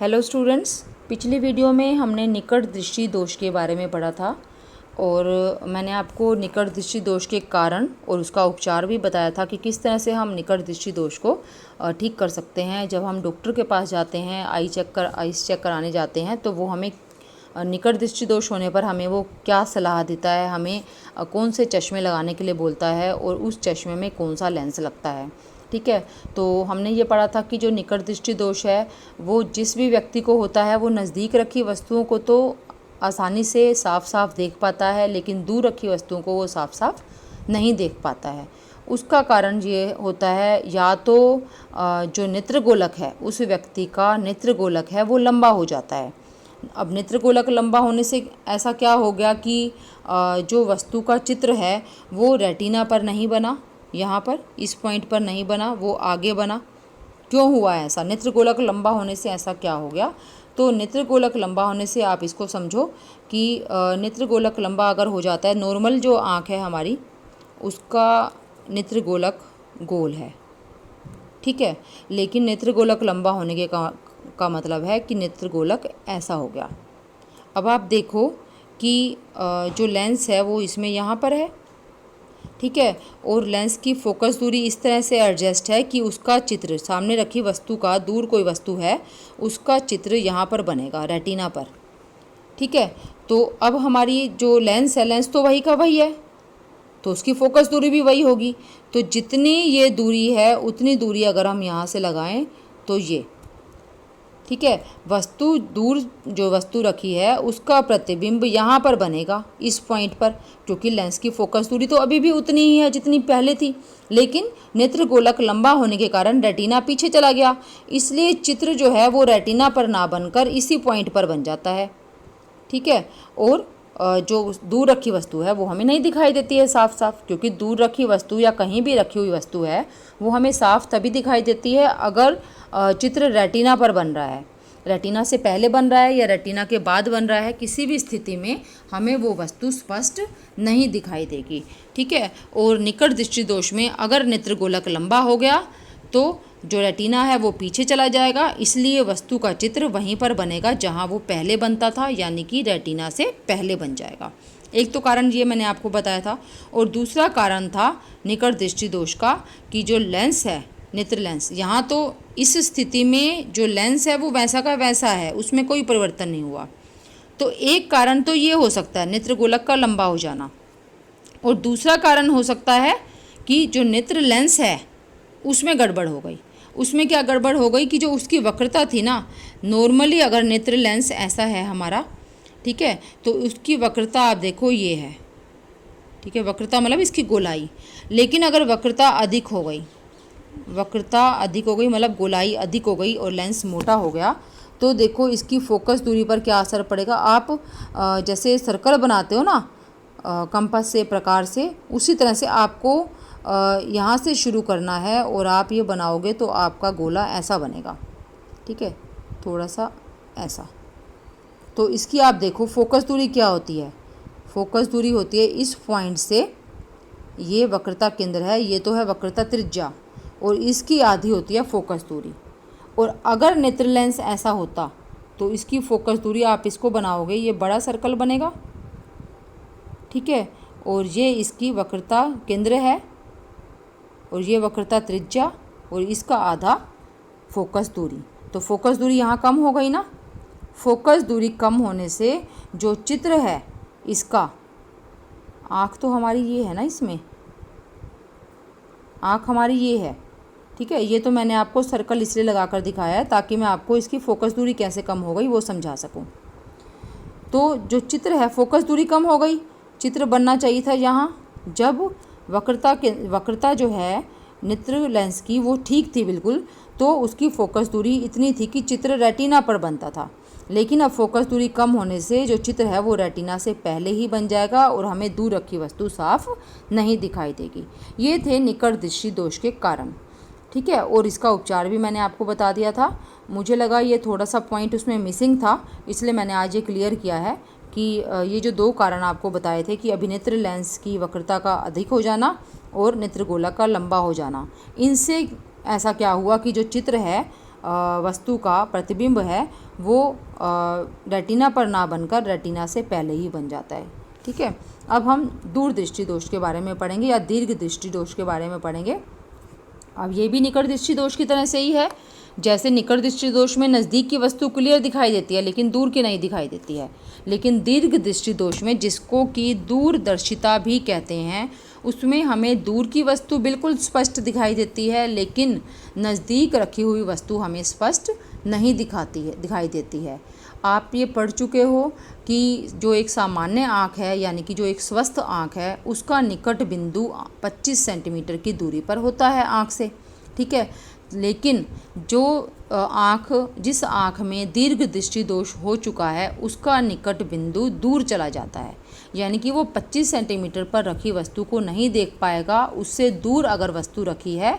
Hello students, पिछली video में हमने निकट दृष्टि दोष के बारे में पढ़ा था और मैंने आपको निकट दृष्टि दोष के कारण और उसका उपचार भी बताया था कि किस तरह से हम निकट दृष्टि दोष को ठीक कर सकते हैं। जब हम डॉक्टर के पास जाते हैं, आईस चेक कराने जाते हैं, तो वो हमें निकट दृष्टि दोष होने पर हमें वो क्या सलाह देता है, हमें कौन से चश्मे लगाने के लिए बोलता है और उस चश्मे में कौन सा लेंस लगता है। ठीक है, तो हमने ये पढ़ा था कि जो निकट दृष्टि दोष है वो जिस भी व्यक्ति को होता है वो नज़दीक रखी वस्तुओं को तो आसानी से साफ साफ देख पाता है, लेकिन दूर रखी वस्तुओं को वो साफ साफ नहीं देख पाता है। उसका कारण ये होता है, या तो जो नेत्रगोलक है उस व्यक्ति का नेत्रगोलक है वो लंबा हो जाता है। अब नेत्रगोलक लंबा होने से ऐसा क्या हो गया कि जो वस्तु का चित्र है वो रेटिना पर नहीं बना, यहाँ पर इस पॉइंट पर नहीं बना, वो आगे बना। क्यों हुआ ऐसा? नेत्रगोलक लंबा होने से ऐसा क्या हो गया? तो नेत्रगोलक लंबा होने से आप इसको समझो कि नेत्रगोलक लंबा अगर हो जाता है, नॉर्मल जो आँख है हमारी उसका नेत्रगोलक गोल है, ठीक है, लेकिन नेत्रगोलक लंबा होने के का मतलब है कि नेत्रगोलक ऐसा हो गया। अब आप देखो कि जो लेंस है वो इसमें यहाँ पर है, ठीक है, और लेंस की फोकस दूरी इस तरह से एडजस्ट है कि उसका चित्र सामने रखी वस्तु का, दूर कोई वस्तु है उसका चित्र यहाँ पर बनेगा रेटिना पर, ठीक है। तो अब हमारी जो लेंस है, लेंस तो वही का वही है, तो उसकी फोकस दूरी भी वही होगी। तो जितनी ये दूरी है उतनी दूरी अगर हम यहाँ से लगाएं तो ये, ठीक है, वस्तु दूर जो वस्तु रखी है उसका प्रतिबिंब यहाँ पर बनेगा इस पॉइंट पर, क्योंकि लेंस की फोकस दूरी तो अभी भी उतनी ही है जितनी पहले थी, लेकिन नेत्रगोलक लंबा होने के कारण रेटिना पीछे चला गया, इसलिए चित्र जो है वो रेटिना पर ना बनकर इसी पॉइंट पर बन जाता है, ठीक है। और जो दूर रखी वस्तु है वो हमें नहीं दिखाई देती है साफ साफ, क्योंकि दूर रखी वस्तु या कहीं भी रखी हुई वस्तु है वो हमें साफ तभी दिखाई देती है अगर चित्र रेटिना पर बन रहा है, रेटिना से पहले बन रहा है या रेटिना के बाद बन रहा है, किसी भी स्थिति में हमें वो वस्तु स्पष्ट नहीं दिखाई देगी, ठीक है। और निकट दृष्टि दोष में अगर नेत्रगोलक लंबा हो गया तो जो रेटिना है वो पीछे चला जाएगा, इसलिए वस्तु का चित्र वहीं पर बनेगा जहां वो पहले बनता था, यानी कि रेटिना से पहले बन जाएगा। एक तो कारण ये मैंने आपको बताया था, और दूसरा कारण था निकट दृष्टि दोष का कि जो लेंस है, नेत्र लेंस, यहाँ तो इस स्थिति में जो लेंस है वो वैसा का वैसा है, उसमें कोई परिवर्तन नहीं हुआ। तो एक कारण तो ये हो सकता है नेत्रगोलक का लंबा हो जाना, और दूसरा कारण हो सकता है कि जो नेत्र लेंस है उसमें गड़बड़ हो गई। उसमें क्या गड़बड़ हो गई कि जो उसकी वक्रता थी ना, नॉर्मली अगर नेत्र लेंस ऐसा है हमारा, ठीक है, तो उसकी वक्रता आप देखो ये है, ठीक है, वक्रता मतलब इसकी गोलाई, लेकिन अगर वक्रता अधिक हो गई, वक्रता अधिक हो गई मतलब गोलाई अधिक हो गई और लेंस मोटा हो गया, तो देखो इसकी फोकस दूरी पर क्या असर पड़ेगा। आप जैसे सर्कल बनाते हो ना कंपास से प्रकार से, उसी तरह से आपको यहाँ से शुरू करना है और आप ये बनाओगे तो आपका गोला ऐसा बनेगा, ठीक है, थोड़ा सा ऐसा। तो इसकी आप देखो फोकस दूरी क्या होती है, फोकस दूरी होती है इस पॉइंट से, ये वक्रता केंद्र है, ये तो है वक्रता त्रिज्या, और इसकी आधी होती है फोकस दूरी। और अगर नेत्र लेंस ऐसा होता तो इसकी फोकस दूरी, आप इसको बनाओगे ये बड़ा सर्कल बनेगा, ठीक है, और ये इसकी वक्रता केंद्र है और ये वक्रता त्रिज्या और इसका आधा फोकस दूरी। तो फोकस दूरी यहाँ कम हो गई ना, फोकस दूरी कम होने से जो चित्र है इसका, आँख तो हमारी ये है ना, इसमें आँख हमारी ये है, ठीक है, ये तो मैंने आपको सर्कल इसलिए लगा कर दिखाया है ताकि मैं आपको इसकी फोकस दूरी कैसे कम हो गई वो समझा सकूं। तो जो चित्र है फोकस दूरी कम हो गई, चित्र बनना चाहिए था यहाँ, जब वक्रता जो है नेत्र लेंस की वो ठीक थी बिल्कुल, तो उसकी फोकस दूरी इतनी थी कि चित्र रेटिना पर बनता था, लेकिन अब फोकस दूरी कम होने से जो चित्र है वो रेटिना से पहले ही बन जाएगा और हमें दूर रखी वस्तु साफ नहीं दिखाई देगी। ये थे निकट दृष्टि दोष के कारण, ठीक है, और इसका उपचार भी मैंने आपको बता दिया था। मुझे लगा ये थोड़ा सा पॉइंट उसमें मिसिंग था, इसलिए मैंने आज ये क्लियर किया है कि ये जो दो कारण आपको बताए थे कि अभिनेत्र लेंस की वक्रता का अधिक हो जाना और नेत्रगोलक का लंबा हो जाना, इनसे ऐसा क्या हुआ कि जो चित्र है वस्तु का प्रतिबिंब है वो रेटिना पर ना बनकर रेटिना से पहले ही बन जाता है। ठीक है, अब हम दूर दृष्टि दोष के बारे में पढ़ेंगे या दीर्घ दृष्टि दोष के बारे में पढ़ेंगे। अब ये भी निकट दृष्टि दोष की तरह से ही है। जैसे निकट दृष्टि दोष में नज़दीक की वस्तु क्लियर दिखाई देती है लेकिन दूर की नहीं दिखाई देती है, लेकिन दीर्घ दृष्टि दोष में, जिसको कि दूरदर्शिता भी कहते हैं, उसमें हमें दूर की वस्तु बिल्कुल स्पष्ट दिखाई देती है लेकिन नज़दीक रखी हुई वस्तु हमें स्पष्ट नहीं दिखाई देती है। आप ये पढ़ चुके हो कि जो एक सामान्य आँख है यानी कि जो एक स्वस्थ आँख है उसका निकट बिंदु 25 सेंटीमीटर की दूरी पर होता है आँख से। ठीक है, लेकिन जो जिस आँख में दीर्घ दृष्टि दोष हो चुका है उसका निकट बिंदु दूर चला जाता है, यानी कि वो 25 सेंटीमीटर पर रखी वस्तु को नहीं देख पाएगा। उससे दूर अगर वस्तु रखी है,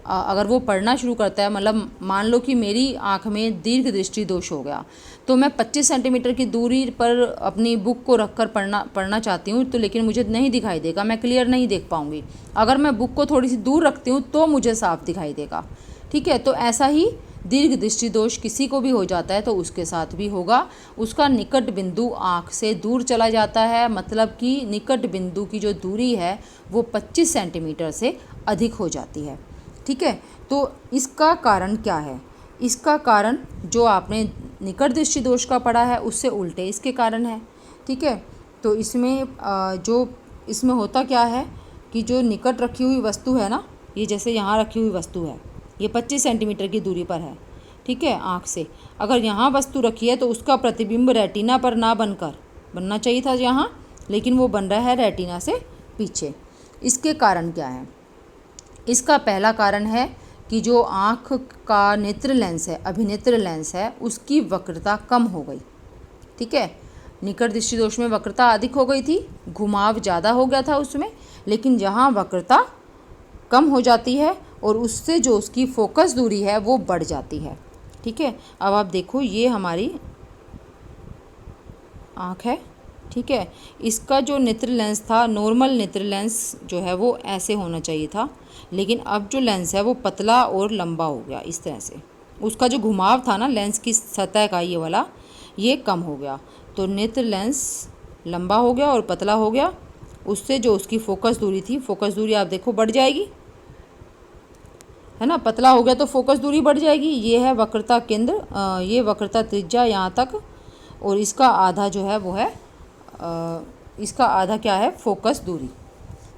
अगर वो पढ़ना शुरू करता है, मतलब मान लो कि मेरी आँख में दीर्घ दृष्टि दोष हो गया तो मैं 25 सेंटीमीटर की दूरी पर अपनी बुक को रखकर पढ़ना चाहती हूँ, तो लेकिन मुझे नहीं दिखाई देगा, मैं क्लियर नहीं देख पाऊँगी। अगर मैं बुक को थोड़ी सी दूर रखती हूँ तो मुझे साफ दिखाई देगा। ठीक है, तो ऐसा ही दीर्घ दृष्टि दोष किसी को भी हो जाता है तो उसके साथ भी होगा। उसका निकट बिंदु आँख से दूर चला जाता है, मतलब कि निकट बिंदु की जो दूरी है वो 25 सेंटीमीटर से अधिक हो जाती है। ठीक है, तो इसका कारण क्या है? इसका कारण जो आपने निकट दृष्टि दोष का पढ़ा है उससे उल्टे इसके कारण है। ठीक है, तो इसमें होता क्या है कि जो निकट रखी हुई वस्तु है ना, ये जैसे यहाँ रखी हुई वस्तु है, ये 25 सेंटीमीटर की दूरी पर है। ठीक है, आँख से अगर यहाँ वस्तु रखी है तो उसका प्रतिबिंब रेटिना पर ना बनना चाहिए था यहाँ, लेकिन वो बन रहा है रेटिना से पीछे। इसके कारण क्या है? इसका पहला कारण है कि जो आँख का नेत्र लेंस है, अभिनेत्र लेंस है, उसकी वक्रता कम हो गई। ठीक है, निकट दृष्टि दोष में वक्रता अधिक हो गई थी, घुमाव ज़्यादा हो गया था उसमें, लेकिन यहाँ वक्रता कम हो जाती है और उससे जो उसकी फोकस दूरी है वो बढ़ जाती है। ठीक है, अब आप देखो ये हमारी आँख है। ठीक है, इसका जो नेत्र लेंस था, नॉर्मल नेत्र लेंस जो है वो ऐसे होना चाहिए था, लेकिन अब जो लेंस है वो पतला और लंबा हो गया इस तरह से। उसका जो घुमाव था ना लेंस की सतह का, ये वाला, ये कम हो गया, तो नेत्र लेंस लंबा हो गया और पतला हो गया। उससे जो उसकी फोकस दूरी थी, फोकस दूरी आप देखो बढ़ जाएगी, है ना। पतला हो गया तो फोकस दूरी बढ़ जाएगी। ये है वक्रता केंद्र, ये वक्रता त्रिज्या यहाँ तक, और इसका आधा जो है वो है इसका आधा क्या है? फोकस दूरी।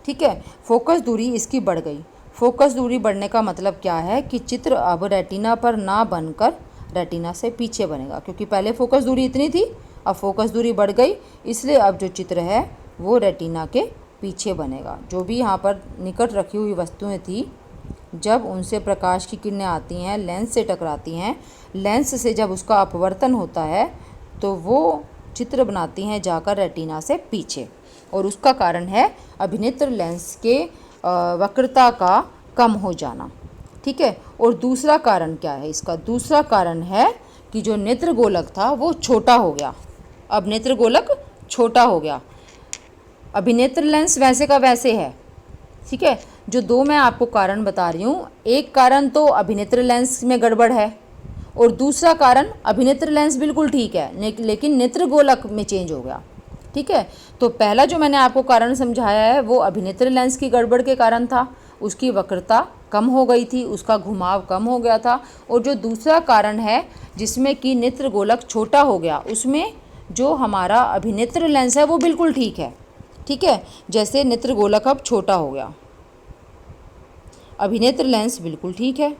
ठीक है, फोकस दूरी इसकी बढ़ गई। फोकस दूरी बढ़ने का मतलब क्या है कि चित्र अब रेटिना पर ना बनकर रेटिना से पीछे बनेगा, क्योंकि पहले फोकस दूरी इतनी थी, अब फोकस दूरी बढ़ गई, इसलिए अब जो चित्र है वो रेटिना के पीछे बनेगा। जो भी यहाँ पर निकट रखी हुई वस्तुएं थी, जब उनसे प्रकाश की किरणें आती हैं, लेंस से टकराती हैं, लेंस से जब उसका अपवर्तन होता है तो वो चित्र बनाती हैं जाकर रेटिना से पीछे, और उसका कारण है अभिनेत्र लेंस के वक्रता का कम हो जाना। ठीक है, और दूसरा कारण क्या है इसका? दूसरा कारण है कि जो नेत्र गोलक था वो छोटा हो गया। अब नेत्र गोलक छोटा हो गया, अभिनेत्र लेंस वैसे का वैसे है। ठीक है, जो दो मैं आपको कारण बता रही हूँ, एक कारण तो अभिनेत्र लेंस में गड़बड़ है और दूसरा कारण अभिनेत्र लेंस बिल्कुल ठीक है लेकिन नेत्र गोलक में चेंज हो गया। ठीक है, तो पहला जो मैंने आपको कारण समझाया है वो अभिनेत्र लेंस की गड़बड़ के कारण था, उसकी वक्रता कम हो गई थी, उसका घुमाव कम हो गया था। और जो दूसरा कारण है जिसमें कि नेत्र गोलक छोटा हो गया, उसमें जो हमारा अभिनेत्र लेंस है वो बिल्कुल ठीक है। ठीक है, जैसे नेत्र गोलक अब छोटा हो गया, अभिनेत्र लेंस बिल्कुल ठीक है।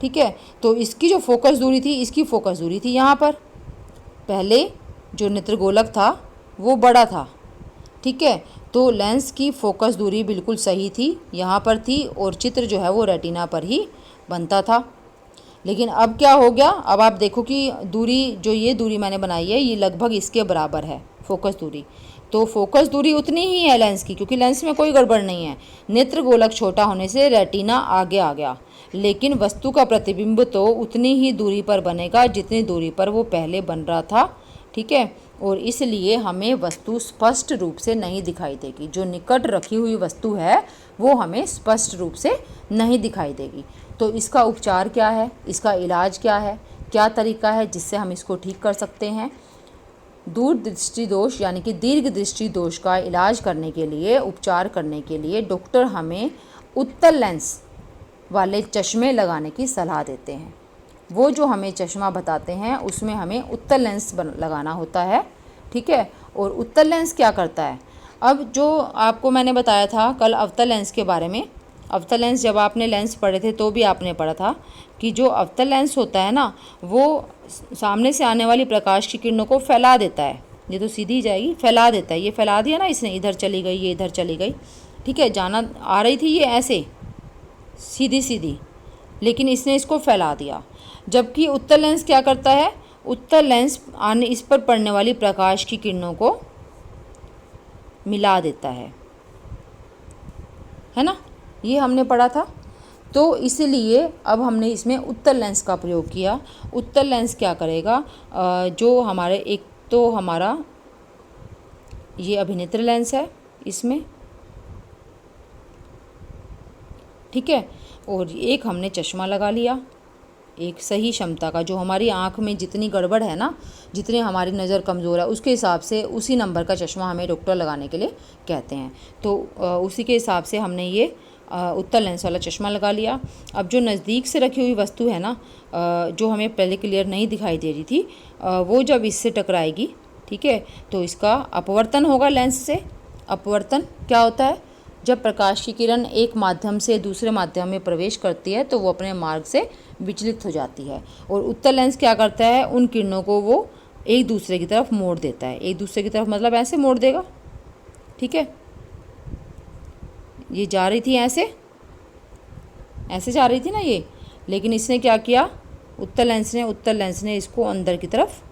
ठीक है, तो इसकी जो फोकस दूरी थी, इसकी फोकस दूरी थी यहाँ पर, पहले जो नेत्र गोलक था वो बड़ा था। ठीक है, तो लेंस की फोकस दूरी बिल्कुल सही थी, यहाँ पर थी, और चित्र जो है वो रेटिना पर ही बनता था। लेकिन अब क्या हो गया? अब आप देखो कि दूरी, जो ये दूरी मैंने बनाई है, ये लगभग इसके बराबर है फोकस दूरी। तो फोकस दूरी उतनी ही है लेंस की, क्योंकि लेंस में कोई गड़बड़ नहीं है। नेत्र गोलक छोटा होने से रेटिना आगे आ गया, लेकिन वस्तु का प्रतिबिंब तो उतनी ही दूरी पर बनेगा जितनी दूरी पर वो पहले बन रहा था। ठीक है, और इसलिए हमें वस्तु स्पष्ट रूप से नहीं दिखाई देगी। जो निकट रखी हुई वस्तु है वो हमें स्पष्ट रूप से नहीं दिखाई देगी। तो इसका उपचार क्या है, इसका इलाज क्या है, क्या तरीका है जिससे हम इसको ठीक कर सकते हैं। दूर दृष्टि दोष यानी कि दीर्घ दृष्टि दोष का इलाज करने के लिए, उपचार करने के लिए डॉक्टर हमें उत्तल लेंस वाले चश्मे लगाने की सलाह देते हैं। वो जो हमें चश्मा बताते हैं उसमें हमें उत्तल लेंस लगाना होता है, ठीक है। और उत्तल लेंस क्या करता है, अब जो आपको मैंने बताया था कल अवतल लेंस के बारे में। अवतल लेंस जब आपने लेंस पढ़े थे तो भी आपने पढ़ा था कि जो अवतल लेंस होता है ना, वो सामने से आने वाली प्रकाश की किरणों को फैला देता है। ये तो सीधी जाएगी, फैला देता है। ये फैला दिया ना इसने, इधर चली गई, ये इधर चली गई, ठीक है। जाना आ रही थी ये ऐसे सीधी सीधी, लेकिन इसने इसको फैला दिया। जबकि उत्तल लेंस क्या करता है, उत्तल लेंस आने इस पर पड़ने वाली प्रकाश की किरणों को मिला देता है ना, ये हमने पढ़ा था। तो इसलिए अब हमने इसमें उत्तल लेंस का प्रयोग किया। उत्तल लेंस क्या करेगा, जो हमारे एक तो हमारा ये अभिनेत्र लेंस है इसमें, ठीक है। और एक हमने चश्मा लगा लिया एक सही क्षमता का, जो हमारी आँख में जितनी गड़बड़ है ना, जितने हमारी नज़र कमज़ोर है उसके हिसाब से उसी नंबर का चश्मा हमें डॉक्टर लगाने के लिए कहते हैं। तो उसी के हिसाब से हमने ये उत्तल लेंस वाला चश्मा लगा लिया। अब जो नज़दीक से रखी हुई वस्तु है ना, जो हमें पहले क्लियर नहीं दिखाई दे रही थी, वो जब इससे टकराएगी, ठीक है, तो इसका अपवर्तन होगा लेंस से। अपवर्तन क्या होता है, जब प्रकाश की किरण एक माध्यम से दूसरे माध्यम में प्रवेश करती है तो वो अपने मार्ग से विचलित हो जाती है। और उत्तल लेंस क्या करता है, उन किरणों को वो एक दूसरे की तरफ मोड़ देता है। एक दूसरे की तरफ मतलब ऐसे मोड़ देगा, ठीक है। ये जा रही थी ऐसे जा रही थी ना ये, लेकिन इसने क्या किया, उत्तल लेंस ने इसको अंदर की तरफ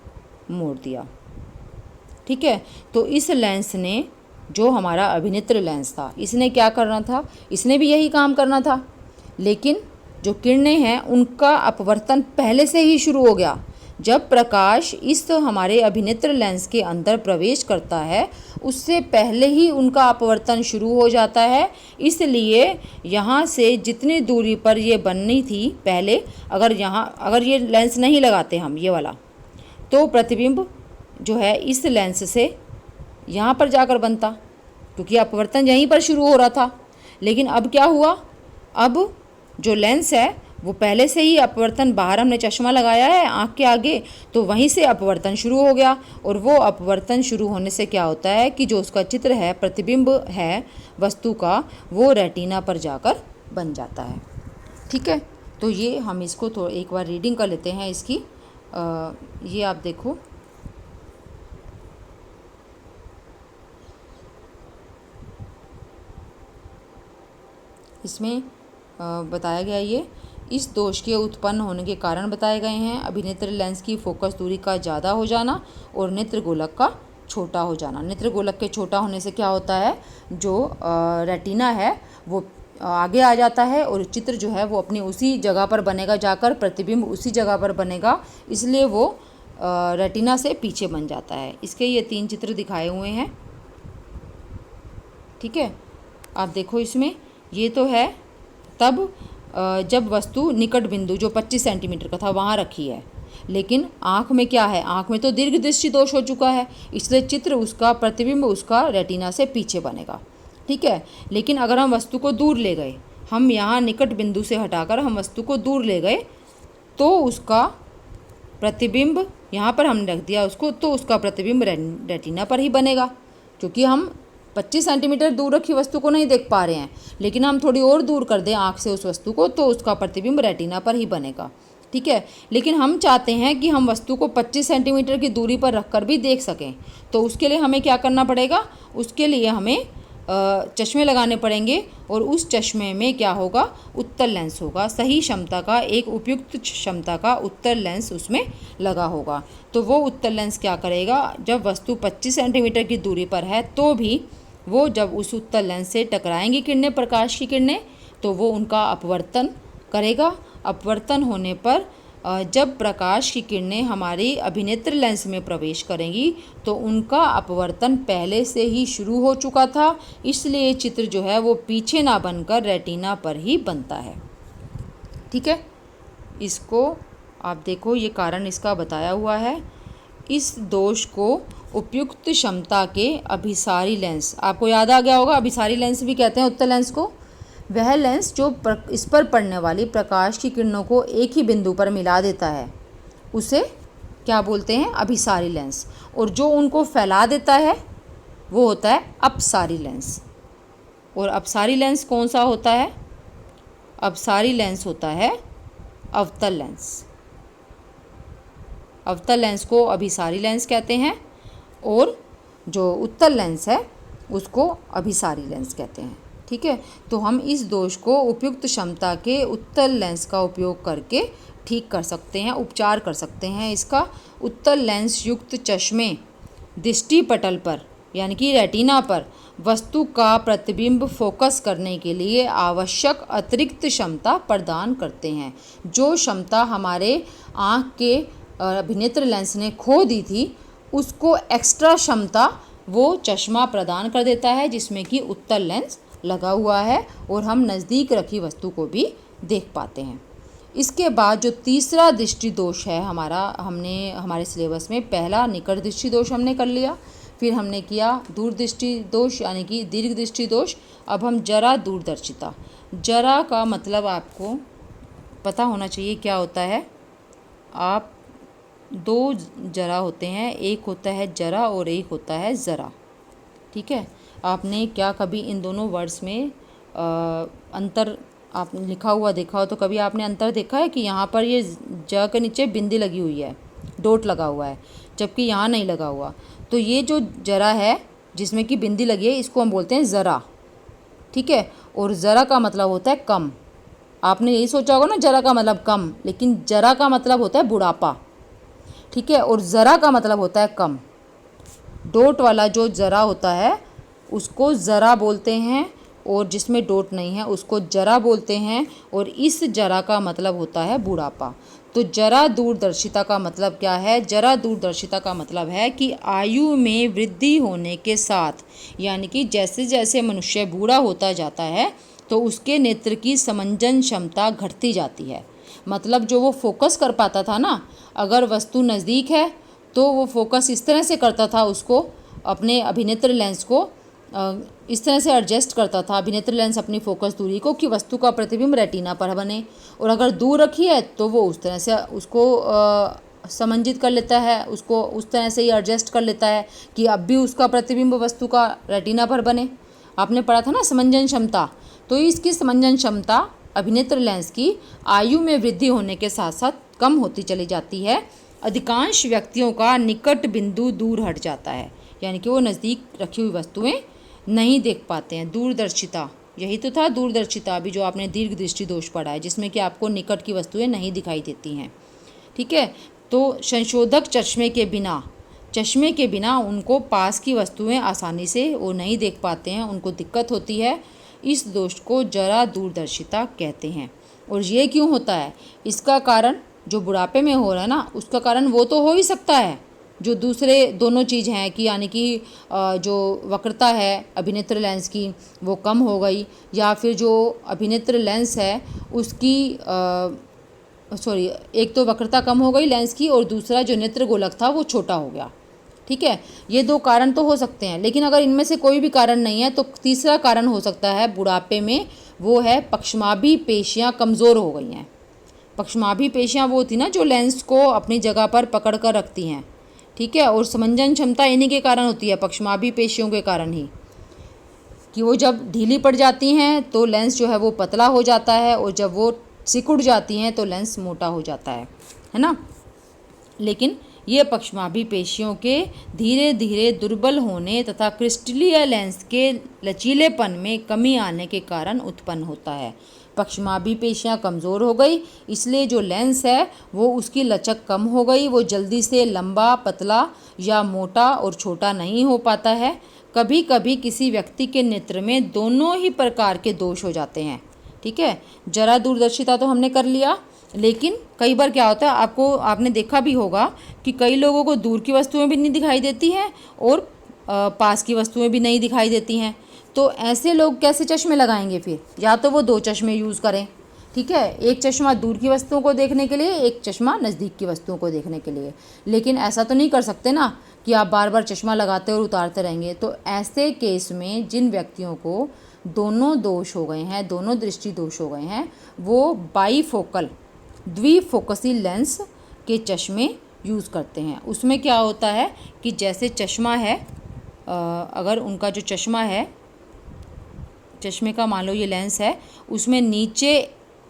मोड़ दिया, ठीक है। तो इस लेंस ने, जो हमारा अभिनेत्र लेंस था, इसने क्या करना था, इसने भी यही काम करना था, लेकिन जो किरणें हैं उनका अपवर्तन पहले से ही शुरू हो गया। जब प्रकाश इस हमारे अभिनेत्र लेंस के अंदर प्रवेश करता है उससे पहले ही उनका अपवर्तन शुरू हो जाता है। इसलिए यहाँ से जितनी दूरी पर ये बननी थी पहले, अगर ये लेंस नहीं लगाते हम ये वाला, तो प्रतिबिंब जो है इस लेंस से यहाँ पर जाकर बनता, क्योंकि अपवर्तन यहीं पर शुरू हो रहा था। लेकिन अब क्या हुआ, अब जो लेंस है वो पहले से ही अपवर्तन, बाहर हमने चश्मा लगाया है आँख के आगे, तो वहीं से अपवर्तन शुरू हो गया। और वो अपवर्तन शुरू होने से क्या होता है कि जो उसका चित्र है, प्रतिबिंब है वस्तु का, वो रेटिना पर जाकर बन जाता है, ठीक है। तो ये हम इसको तो एक बार रीडिंग कर लेते हैं इसकी। ये आप देखो, इसमें बताया गया ये इस दोष के उत्पन्न होने के कारण बताए गए हैं। अभिनेत्र लेंस की फोकस दूरी का ज़्यादा हो जाना और नेत्र गोलक का छोटा हो जाना। नेत्र गोलक के छोटा होने से क्या होता है, जो रेटिना है वो आगे आ जाता है और चित्र जो है वो अपनी उसी जगह पर बनेगा, जाकर प्रतिबिंब उसी जगह पर बनेगा, इसलिए वो रेटिना से पीछे बन जाता है। इसके ये 3 चित्र दिखाए हुए हैं, ठीक है। आप देखो इसमें, ये तो है तब जब वस्तु निकट बिंदु जो 25 सेंटीमीटर का था वहाँ रखी है, लेकिन आँख में क्या है, आँख में तो दीर्घ दृष्टि दोष हो चुका है, इसलिए चित्र उसका, प्रतिबिंब उसका रेटिना से पीछे बनेगा, ठीक है। लेकिन अगर हम वस्तु को दूर ले गए, हम यहाँ निकट बिंदु से हटाकर हम वस्तु को दूर ले गए, तो उसका प्रतिबिंब यहाँ पर हमने रख दिया उसको, तो उसका प्रतिबिंब रेटिना पर ही बनेगा, क्योंकि हम 25 सेंटीमीटर दूर रखी वस्तु को नहीं देख पा रहे हैं। लेकिन हम थोड़ी और दूर कर दें आँख से उस वस्तु को, तो उसका प्रतिबिंब रेटिना पर ही बनेगा, ठीक है। लेकिन हम चाहते हैं कि हम वस्तु को 25 सेंटीमीटर की दूरी पर रखकर भी देख सकें, तो उसके लिए हमें क्या करना पड़ेगा, उसके लिए हमें चश्मे लगाने पड़ेंगे। और उस चश्मे में क्या होगा, उत्तल लेंस होगा, सही क्षमता का, एक उपयुक्त क्षमता का उत्तल लेंस उसमें लगा होगा। तो वो उत्तल लेंस क्या करेगा, जब वस्तु 25 सेंटीमीटर की दूरी पर है तो भी वो जब उस उत्तल लेंस से टकराएंगी किरणें, प्रकाश की किरणें, तो वो उनका अपवर्तन करेगा। अपवर्तन होने पर जब प्रकाश की किरणें हमारी अभिनेत्र लेंस में प्रवेश करेंगी तो उनका अपवर्तन पहले से ही शुरू हो चुका था, इसलिए चित्र जो है वो पीछे ना बनकर रेटिना पर ही बनता है। ठीक है, इसको आप देखो, ये कारण इसका बताया हुआ है। इस दोष को उपयुक्त क्षमता के अभिसारी लेंस, आपको याद आ गया होगा, अभिसारी लेंस भी कहते हैं उत्तल लेंस को। वह लेंस जो इस पर पड़ने वाली प्रकाश की किरणों को एक ही बिंदु पर मिला देता है, उसे क्या बोलते हैं? अभिसारी लेंस। और जो उनको फैला देता है वो होता है अपसारी लेंस। और अपसारी लेंस कौन सा होता है? अपसारी लेंस होता है अवतल लेंस। अवतल लेंस को अभिसारी लेंस कहते हैं और जो उत्तल लेंस है उसको अभिसारी लेंस कहते हैं। ठीक है, तो हम इस दोष को उपयुक्त क्षमता के उत्तल लेंस का उपयोग करके ठीक कर सकते हैं, उपचार कर सकते हैं इसका। उत्तल लेंस युक्त चश्मे दृष्टि पटल पर यानी कि रेटिना पर वस्तु का प्रतिबिंब फोकस करने के लिए आवश्यक अतिरिक्त क्षमता प्रदान करते हैं। जो क्षमता हमारे आँख के अभिनेत्र लेंस ने खो दी थी, उसको एक्स्ट्रा क्षमता वो चश्मा प्रदान कर देता है जिसमें कि उत्तल लेंस लगा हुआ है और हम नज़दीक रखी वस्तु को भी देख पाते हैं। इसके बाद जो तीसरा दृष्टि दोष है हमारे सिलेबस में, पहला निकट दृष्टि दोष हमने कर लिया, फिर हमने किया दूरदृष्टि दोष यानी कि दीर्घ दृष्टि दोष। अब हम जरा दूरदर्शिता। जरा का मतलब आपको पता होना चाहिए क्या होता है। आप दो जरा होते हैं, एक होता है जरा और एक होता है ज़रा। ठीक है, आपने क्या कभी इन दोनों वर्ड्स में अंतर आपने लिखा हुआ देखा हो तो कभी आपने अंतर देखा है कि यहाँ पर ये ज के नीचे बिंदी लगी हुई है, डॉट लगा हुआ है, जबकि यहाँ नहीं लगा हुआ। तो ये जो जरा है जिसमें कि बिंदी लगी है, इसको हम बोलते हैं ज़रा। ठीक है, और ज़रा का मतलब होता है कम। आपने यही सोचा होगा ना, जरा का मतलब कम, लेकिन जरा का मतलब होता है बुढ़ापा। ठीक है, और ज़रा का मतलब होता है कम। डॉट वाला जो ज़रा होता है उसको ज़रा बोलते हैं और जिसमें डॉट नहीं है उसको जरा बोलते हैं, और इस जरा का मतलब होता है बुढ़ापा। तो जरा दूरदर्शिता का मतलब क्या है? जरा दूरदर्शिता का मतलब है कि आयु में वृद्धि होने के साथ, यानी कि जैसे जैसे मनुष्य बूढ़ा होता जाता है तो उसके नेत्र की समंजन क्षमता घटती जाती है। मतलब जो वो फोकस कर पाता था ना, अगर वस्तु नज़दीक है तो वो फोकस इस तरह से करता था, उसको अपने अभिनेत्र लेंस को इस तरह से एडजस्ट करता था, अभिनेत्र लेंस अपनी फोकस दूरी को, कि वस्तु का प्रतिबिंब रेटिना पर बने। और अगर दूर रखी है तो वो उस तरह से उसको समंजित कर लेता है, उसको उस तरह से ही एडजस्ट कर लेता है कि अब भी उसका प्रतिबिंब वस्तु का रेटिना पर बने। आपने पढ़ा था ना समंजन क्षमता। तो इसकी समंजन क्षमता अभिनेत्र लेंस की आयु में वृद्धि होने के साथ साथ कम होती चली जाती है। अधिकांश व्यक्तियों का निकट बिंदु दूर हट जाता है, यानी कि वो नज़दीक रखी हुई वस्तुएं नहीं देख पाते हैं। दूरदर्शिता, यही तो था दूरदर्शिता अभी जो आपने दीर्घ दृष्टि दोष पढ़ा है, जिसमें कि आपको निकट की वस्तुएं नहीं दिखाई देती हैं। ठीक है, तो संशोधक चश्मे के बिना उनको पास की वस्तुएं आसानी से वो नहीं देख पाते हैं, उनको दिक्कत होती है। इस दोष को जरा दूरदर्शिता कहते हैं। और ये क्यों होता है? इसका कारण जो बुढ़ापे में हो रहा है ना, उसका कारण वो तो हो ही सकता है जो दूसरे दोनों चीज़ हैं, कि यानी कि जो वक्रता है अभिनेत्र लेंस की वो कम हो गई, या फिर जो अभिनेत्र लेंस है उसकी एक तो वक्रता कम हो गई लेंस की, और दूसरा जो नेत्र गोलक था वो छोटा हो गया। ठीक है, ये दो कारण तो हो सकते हैं, लेकिन अगर इनमें से कोई भी कारण नहीं है तो तीसरा कारण हो सकता है बुढ़ापे में, वो है पक्षमाभी पेशियाँ कमज़ोर हो गई हैं। पक्षमाभी पेशियाँ वो होती ना जो लेंस को अपनी जगह पर पकड़ कर रखती हैं। ठीक है, और समंजन क्षमता इन्हीं के कारण होती है, पक्षमाभी पेशियों के कारण ही, कि वो जब ढीली पड़ जाती हैं तो लेंस जो है वो पतला हो जाता है, और जब वो सिकुड़ जाती हैं तो लेंस मोटा हो जाता है ना। लेकिन ये पक्षमाभी पेशियों के धीरे धीरे दुर्बल होने तथा क्रिस्टलीय लेंस के लचीलेपन में कमी आने के कारण उत्पन्न होता है। पक्षमाभी पेशियाँ कमज़ोर हो गई, इसलिए जो लेंस है वो उसकी लचक कम हो गई, वो जल्दी से लंबा, पतला या मोटा और छोटा नहीं हो पाता है। कभी कभी किसी व्यक्ति के नेत्र में दोनों ही प्रकार के दोष हो जाते हैं। ठीक है, जरा दूरदर्शिता तो हमने कर लिया, लेकिन कई बार क्या होता है, आपने देखा भी होगा कि कई लोगों को दूर की वस्तुएं भी नहीं दिखाई देती हैं और पास की वस्तुएं भी नहीं दिखाई देती हैं। तो ऐसे लोग कैसे चश्मे लगाएंगे फिर? या तो वो दो चश्मे यूज़ करें, ठीक है, एक चश्मा दूर की वस्तुओं को देखने के लिए, एक चश्मा नज़दीक की वस्तुओं को देखने के लिए। लेकिन ऐसा तो नहीं कर सकते ना कि आप बार बार चश्मा लगाते और उतारते रहेंगे। तो ऐसे केस में जिन व्यक्तियों को दोनों दोष हो गए हैं, दोनों दृष्टि दोष हो गए हैं, वो बाईफोकल द्विफोकसी लेंस के चश्मे यूज़ करते हैं। उसमें क्या होता है कि जैसे चश्मा है, अगर उनका जो चश्मा है, चश्मे का मान लो ये लेंस है, उसमें नीचे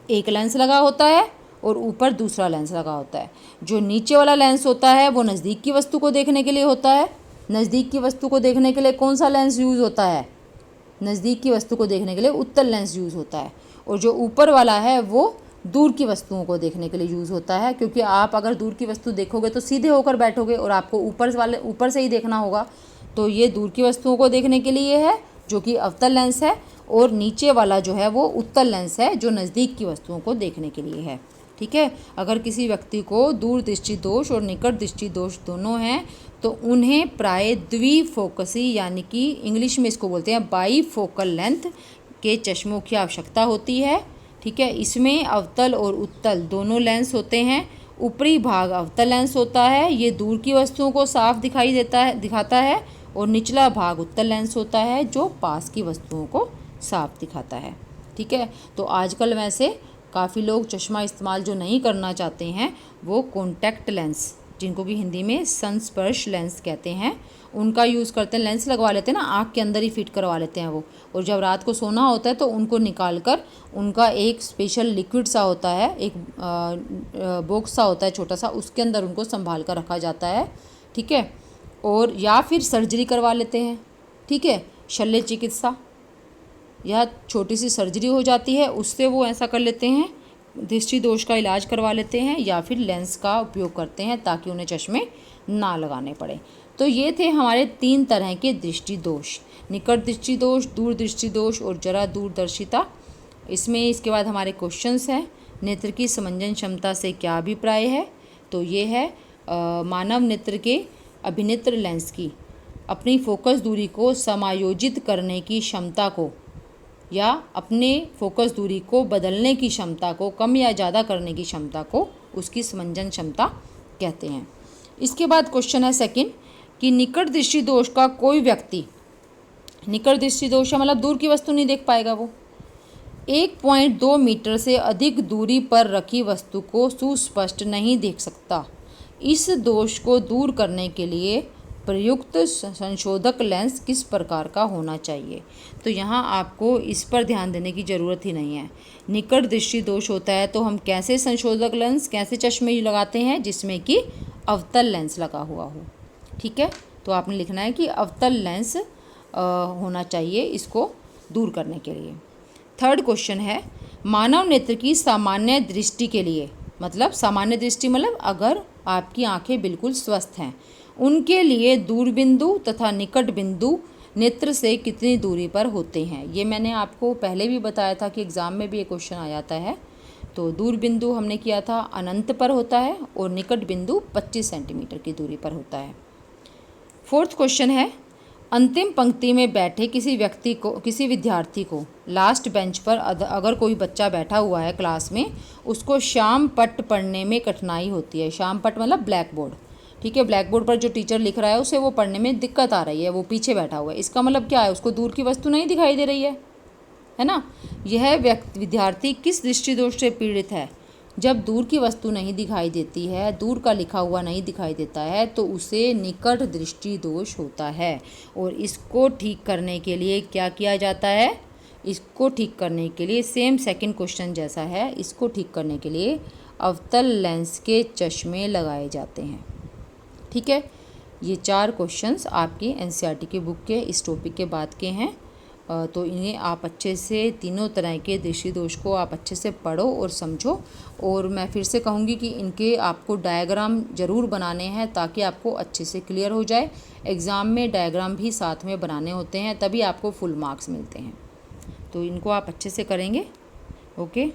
एक लेंस लगा होता है और ऊपर दूसरा लेंस लगा होता है। जो नीचे वाला लेंस होता है वो नज़दीक की वस्तु को देखने के लिए होता है। नज़दीक की वस्तु को देखने के लिए कौन सा लेंस यूज़ होता है? नज़दीक की वस्तु को देखने के लिए उत्तल लेंस यूज़ होता है। और जो ऊपर वाला है वो दूर की वस्तुओं को देखने के लिए यूज़ होता है, क्योंकि आप अगर दूर की वस्तु देखोगे तो सीधे होकर बैठोगे और आपको ऊपर से ही देखना होगा। तो ये दूर की वस्तुओं को देखने के लिए है, जो कि अवतल लेंस है, और नीचे वाला जो है वो उत्तल लेंस है, जो नज़दीक की वस्तुओं को देखने के लिए है। ठीक है, अगर किसी व्यक्ति को दूर दृष्टि दोष और निकट दृष्टि दोष दोनों हैं तो उन्हें प्राय द्विफोकसी यानी कि इंग्लिश में इसको बोलते हैं बाईफोकल लेंथ के चश्मों की आवश्यकता होती है। ठीक है, इसमें अवतल और उत्तल दोनों लेंस होते हैं। ऊपरी भाग अवतल लेंस होता है, ये दूर की वस्तुओं को साफ दिखाता है, और निचला भाग उत्तल लेंस होता है जो पास की वस्तुओं को साफ दिखाता है। ठीक है, तो आजकल वैसे काफ़ी लोग चश्मा इस्तेमाल जो नहीं करना चाहते हैं वो कॉन्टैक्ट लेंस, जिनको कि हिंदी में संस्पर्श लेंस कहते हैं, उनका यूज़ करते हैं। लेंस लगवा लेते हैं ना, आँख के अंदर ही फिट करवा लेते हैं वो, और जब रात को सोना होता है तो उनको निकाल कर उनका एक स्पेशल लिक्विड सा होता है, एक बॉक्स सा होता है छोटा सा, उसके अंदर उनको संभाल कर रखा जाता है। ठीक है, और या फिर सर्जरी करवा लेते हैं। ठीक है, शल्य चिकित्सा या छोटी सी सर्जरी हो जाती है, उससे वो ऐसा कर लेते हैं, दृष्टि दोष का इलाज करवा लेते हैं, या फिर लेंस का उपयोग करते हैं ताकि उन्हें चश्मे ना लगाने पड़े। तो ये थे हमारे 3 तरह के दृष्टि दोष, निकट दृष्टि दोष, दूर दृष्टि दोष और जरा दूरदर्शिता। इसमें इसके बाद हमारे क्वेश्चंस हैं, नेत्र की समंजन क्षमता से क्या अभिप्राय है? तो ये है मानव नेत्र के अभिनेत्र लेंस की अपनी फोकस दूरी को समायोजित करने की क्षमता को, या अपने फोकस दूरी को बदलने की क्षमता को, कम या ज़्यादा करने की क्षमता को उसकी समंजन क्षमता कहते हैं। इसके बाद क्वेश्चन है सेकंड कि निकट दृष्टि दोष का कोई व्यक्ति, निकट दृष्टि दोष है मतलब दूर की वस्तु नहीं देख पाएगा, वो 1.2 मीटर से अधिक दूरी पर रखी वस्तु को सुस्पष्ट नहीं देख सकता। इस दोष को दूर करने के लिए प्रयुक्त संशोधक लेंस किस प्रकार का होना चाहिए? तो यहाँ आपको इस पर ध्यान देने की ज़रूरत ही नहीं है। निकट दृष्टि दोष होता है तो हम कैसे संशोधक लेंस, कैसे चश्मे लगाते हैं? जिसमें कि अवतल लेंस लगा हुआ हो। ठीक है, तो आपने लिखना है कि अवतल लेंस होना चाहिए इसको दूर करने के लिए। थर्ड क्वेश्चन है, मानव नेत्र की सामान्य दृष्टि के लिए, मतलब सामान्य दृष्टि मतलब अगर आपकी आंखें बिल्कुल स्वस्थ हैं, उनके लिए दूर बिंदु तथा निकट बिंदु नेत्र से कितनी दूरी पर होते हैं? ये मैंने आपको पहले भी बताया था कि एग्ज़ाम में भी ये क्वेश्चन आ जाता है। तो दूर बिंदु हमने किया था अनंत पर होता है और निकट बिंदु 25 सेंटीमीटर की दूरी पर होता है। फोर्थ क्वेश्चन है, अंतिम पंक्ति में बैठे किसी विद्यार्थी को लास्ट बेंच पर अगर कोई बच्चा बैठा हुआ है क्लास में, उसको श्याम पट्ट पढ़ने में कठिनाई होती है। श्याम पट्ट मतलब ब्लैक बोर्ड। ठीक है, ब्लैक बोर्ड पर जो टीचर लिख रहा है उसे वो पढ़ने में दिक्कत आ रही है, वो पीछे बैठा हुआ है। इसका मतलब क्या है? उसको दूर की वस्तु नहीं दिखाई दे रही है ना। यह विद्यार्थी किस दृष्टि दोष से पीड़ित है? जब दूर की वस्तु नहीं दिखाई देती है, दूर का लिखा हुआ नहीं दिखाई देता है, तो उसे निकट दृष्टि दोष होता है। और इसको ठीक करने के लिए क्या किया जाता है? इसको ठीक करने के लिए सेम सेकंड क्वेश्चन जैसा है, इसको ठीक करने के लिए अवतल लेंस के चश्मे लगाए जाते हैं। ठीक है, ये 4 क्वेश्चंस आपकी एनसीईआरटी की बुक के इस टॉपिक के बाद के हैं। तो इन्हें आप अच्छे से, तीनों तरह के दृष्टि दोष को आप अच्छे से पढ़ो और समझो। और मैं फिर से कहूँगी कि इनके आपको डायग्राम ज़रूर बनाने हैं ताकि आपको अच्छे से क्लियर हो जाए। एग्ज़ाम में डायग्राम भी साथ में बनाने होते हैं, तभी आपको फुल मार्क्स मिलते हैं। तो इनको आप अच्छे से करेंगे। ओके।